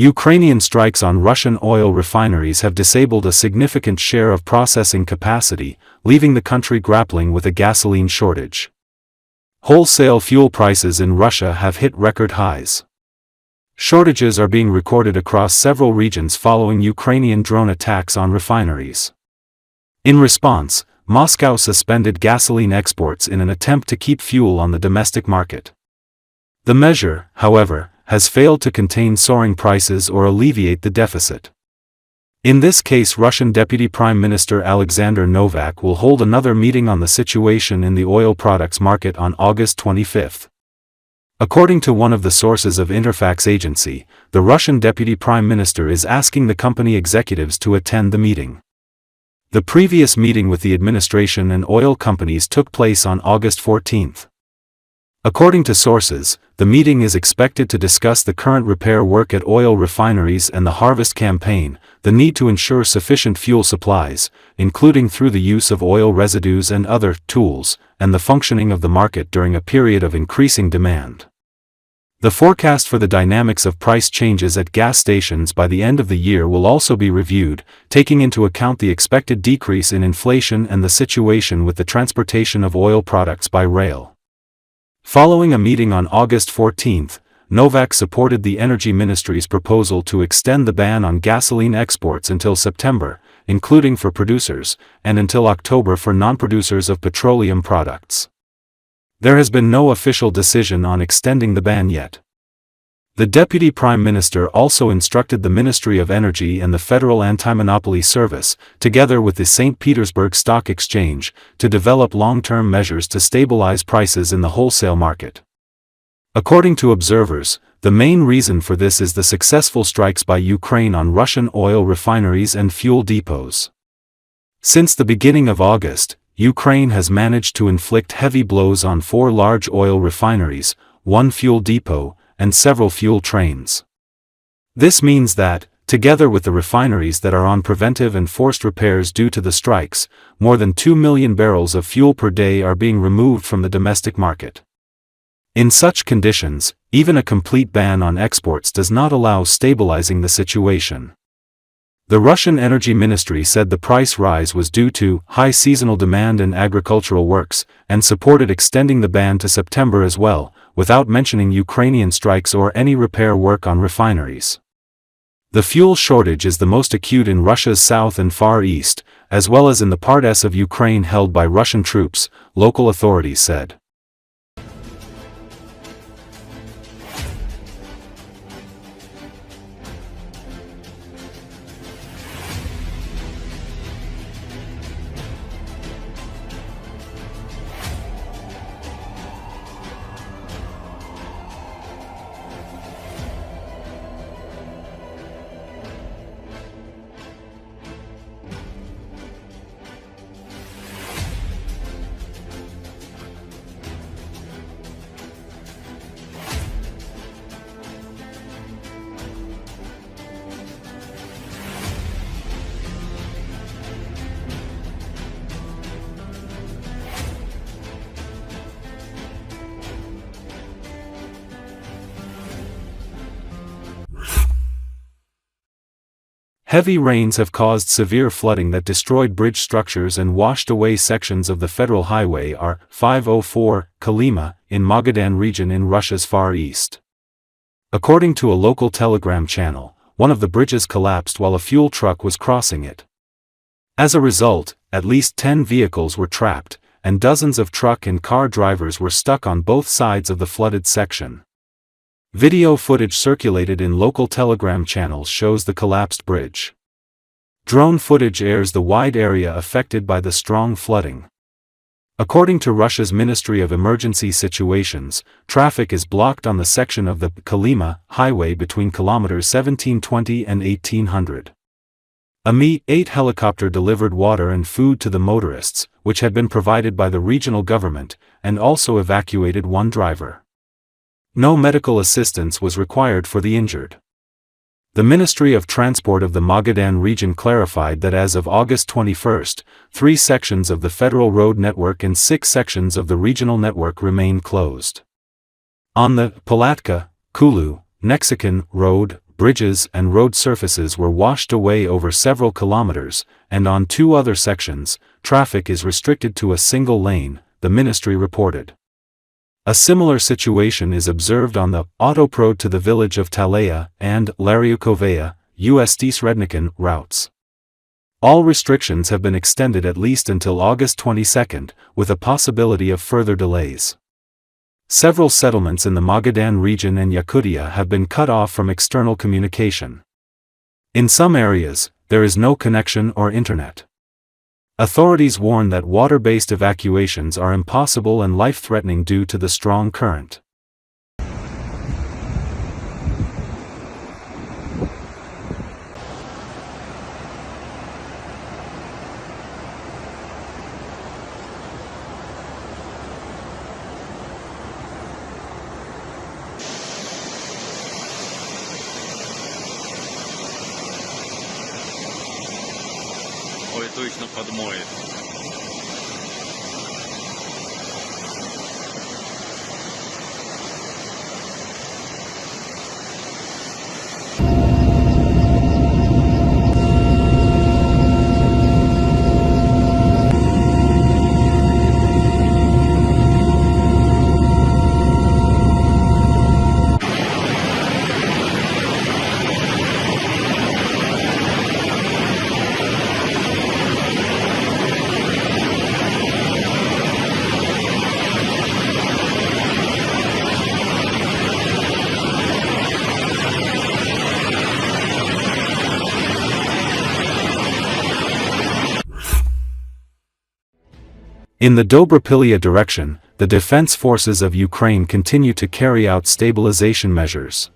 Ukrainian strikes on Russian oil refineries have disabled a significant share of processing capacity, leaving the country grappling with a gasoline shortage. Wholesale fuel prices in Russia have hit record highs. Shortages are being recorded across several regions following Ukrainian drone attacks on refineries. In response, Moscow suspended gasoline exports in an attempt to keep fuel on the domestic market. The measure, however, has failed to contain soaring prices or alleviate the deficit. In this case, Russian Deputy Prime Minister Alexander Novak will hold another meeting on the situation in the oil products market on August 25. According to one of the sources of Interfax agency, the Russian Deputy Prime Minister is asking the company executives to attend the meeting. The previous meeting with the administration and oil companies took place on August 14. According to sources, the meeting is expected to discuss the current repair work at oil refineries and the harvest campaign, the need to ensure sufficient fuel supplies, including through the use of oil residues and other tools, and the functioning of the market during a period of increasing demand. The forecast for the dynamics of price changes at gas stations by the end of the year will also be reviewed, taking into account the expected decrease in inflation and the situation with the transportation of oil products by rail. Following a meeting on August 14, Novak supported the Energy Ministry's proposal to extend the ban on gasoline exports until September, including for producers, and until October for non-producers of petroleum products. There has been no official decision on extending the ban yet. The Deputy Prime Minister also instructed the Ministry of Energy and the Federal Anti-Monopoly Service, together with the St. Petersburg Stock Exchange, to develop long-term measures to stabilize prices in the wholesale market. According to observers, the main reason for this is the successful strikes by Ukraine on Russian oil refineries and fuel depots. Since the beginning of August, Ukraine has managed to inflict heavy blows on 4 large oil refineries, 1 fuel depot, and several fuel trains. This means that, together with the refineries that are on preventive and forced repairs due to the strikes, more than 2 million barrels of fuel per day are being removed from the domestic market. In such conditions, even a complete ban on exports does not allow stabilizing the situation. The Russian Energy Ministry said the price rise was due to high seasonal demand in agricultural works, and supported extending the ban to September as well, without mentioning Ukrainian strikes or any repair work on refineries. The fuel shortage is the most acute in Russia's south and far east, as well as in the part S of Ukraine held by Russian troops, local authorities said. Heavy rains have caused severe flooding that destroyed bridge structures and washed away sections of the federal highway R504, Kolyma, in Magadan region in Russia's far east. According to a local telegram channel, one of the bridges collapsed while a fuel truck was crossing it. As a result, at least 10 vehicles were trapped, and dozens of truck and car drivers were stuck on both sides of the flooded section. Video footage circulated in local telegram channels shows the collapsed bridge. Drone footage airs the wide area affected by the strong flooding. According to Russia's Ministry of Emergency Situations, traffic is blocked on the section of the Kolyma highway between kilometers 1720 and 1800. A Mi-8 helicopter delivered water and food to the motorists, which had been provided by the regional government, and also evacuated one driver. No medical assistance was required for the injured. The Ministry of Transport of the Magadan region clarified that as of August 21, 3 sections of the federal road network and 6 sections of the regional network remain closed. On the Palatka, Kulu, Mexican Road, bridges and road surfaces were washed away over several kilometers, and on 2 other sections, traffic is restricted to a single lane, the ministry reported. A similar situation is observed on the autoroad to the village of Talaya and Lariukovaya, Ust-Srednikin routes. All restrictions have been extended at least until August 22, with a possibility of further delays. Several settlements in the Magadan region and Yakutia have been cut off from external communication. In some areas, there is no connection or internet. Authorities warn that water-based evacuations are impossible and life-threatening due to the strong current. Ой, точно подмоет. In the Dobropilya direction, the defense forces of Ukraine continue to carry out stabilization measures.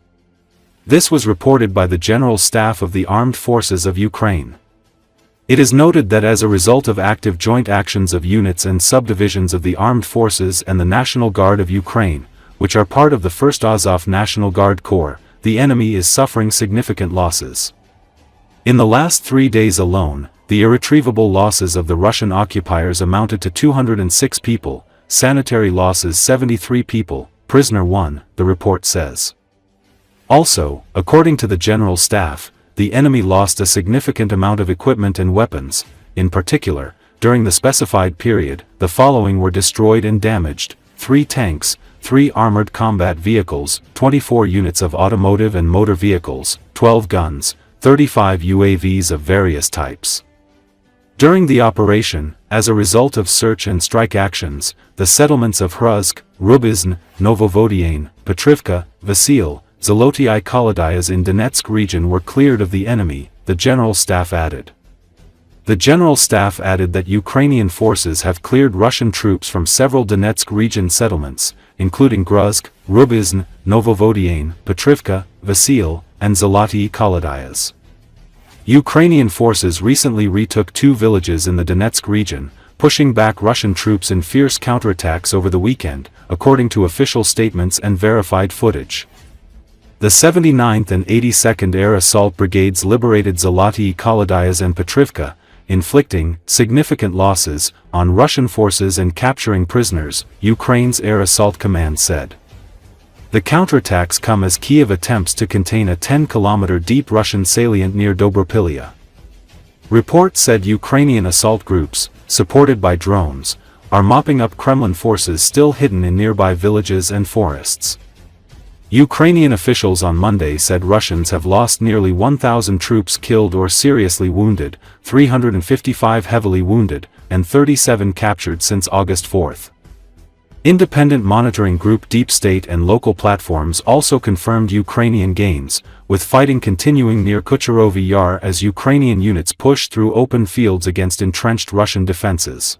This was reported by the General Staff of the Armed Forces of Ukraine. It is noted that as a result of active joint actions of units and subdivisions of the Armed Forces and the National Guard of Ukraine, which are part of the 1st Azov National Guard Corps, the enemy is suffering significant losses. In the last 3 days alone, the irretrievable losses of the Russian occupiers amounted to 206 people, sanitary losses 73 people, prisoner 1, the report says. Also, according to the General Staff, the enemy lost a significant amount of equipment and weapons. In particular, during the specified period, the following were destroyed and damaged: 3 tanks, 3 armored combat vehicles, 24 units of automotive and motor vehicles, 12 guns, 35 UAVs of various types. During the operation, as a result of search and strike actions, the settlements of Hruzk, Rubizn, Novovodiane, Petrivka, Vasil, Zoloty Kolodayas in Donetsk region were cleared of the enemy, the General Staff added. The General Staff added that Ukrainian forces have cleared Russian troops from several Donetsk region settlements, including Gruzk, Rubizn, Novovodiane, Petrivka, Vasil, and Zoloty Kolodayas. Ukrainian forces recently retook 2 villages in the Donetsk region, pushing back Russian troops in fierce counterattacks over the weekend, according to official statements and verified footage. The 79th and 82nd Air Assault Brigades liberated Zoloty Kolodayas and Petrivka, inflicting significant losses on Russian forces and capturing prisoners, Ukraine's Air Assault Command said. The counterattacks come as Kiev attempts to contain a 10-kilometer deep Russian salient near Dobropilya. Reports said Ukrainian assault groups, supported by drones, are mopping up Kremlin forces still hidden in nearby villages and forests. Ukrainian officials on Monday said Russians have lost nearly 1,000 troops killed or seriously wounded, 355 heavily wounded, and 37 captured since August 4. Independent monitoring group Deep State and local platforms also confirmed Ukrainian gains, with fighting continuing near Kucherovy Yar as Ukrainian units push through open fields against entrenched Russian defenses.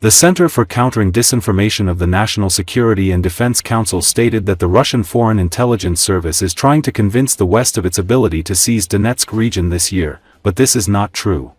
The Center for Countering Disinformation of the National Security and Defense Council stated that the Russian Foreign Intelligence Service is trying to convince the West of its ability to seize Donetsk region this year, but this is not true.